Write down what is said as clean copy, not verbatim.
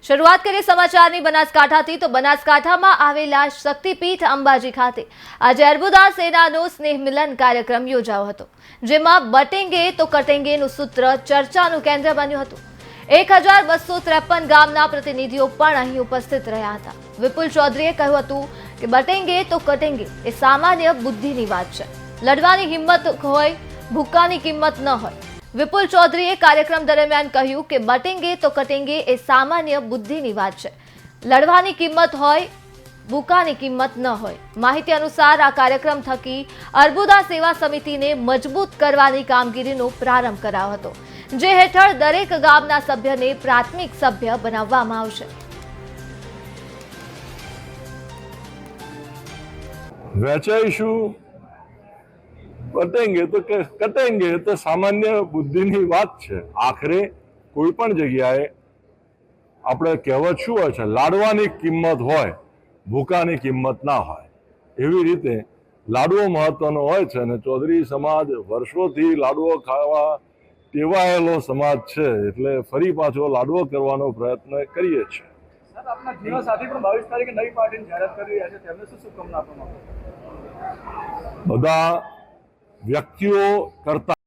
શરૂઆત કરીએ સમાચારની બનાસકાંઠાથી તો બનાસકાંઠામાં આવેલા શક્તિપીઠ અંબાજી ખાતે આજે અર્બુદા સેનાનો સ્નેહ મિલન કાર્યક્રમ યોજાયો હતો, જેમાં બટેંગે તો કટેંગેનું સૂત્ર ચર્ચાનું કેન્દ્ર બન્યું હતું। 1253 ગામના પ્રતિનિધિઓ પણ અહીં ઉપસ્થિત રહ્યા હતા। વિપુલ ચૌધરીએ કહ્યું હતું કે બટેંગે તો કટેંગે એ સામાન્ય બુદ્ધિની વાત છે, લડવાની હિંમત હોય, ભૂક્કાની કિંમત ન હોય। વિપુલ ચૌધરીએ કાર્યક્રમ દરમિયાન કહ્યું કે બટેંગે તો કટેંગે એ સામાન્ય બુદ્ધિની વાત છે, લડવાની કિંમત હોય, ભૂકાની કિંમત ન હોય। માહિતી અનુસાર આ કાર્યક્રમ થકી અર્બુદા સેવા સમિતિને મજબૂત કરવાની કામગીરીનો પ્રારંભ કરાયો હતો, જે હેઠળ દરેક ગામના સભ્યને પ્રાથમિક સભ્ય બનાવવામાં આવશે। વહેંચાઈશું બટેંગે તો કટેંગે તો સામાન્ય બુદ્ધિની વાત છે। આખરે કોઈ પણ જગ્યાએ આપણે કહેવત શું હોય છે, લાડવાની કિંમત હોય, ભૂકાની કિંમત ના હોય। એવી રીતે લાડવો મહત્વનો હોય છે અને ચૌધરી સમાજ વર્ષોથી લાડવો ખાવા ટેવાયેલો સમાજ છે, એટલે ફરી પાછો લાડવો કરવાનો પ્રયત્ન કરીએ છીએ। આપના જૂના સાથી પણ 22 તારીખે નવી પાર્ટીની જાહેરાત કરી રહ્યા છે, તેમને શું શુભકામના આપવા માંગો? બધા વ્યક્તિઓ કરતા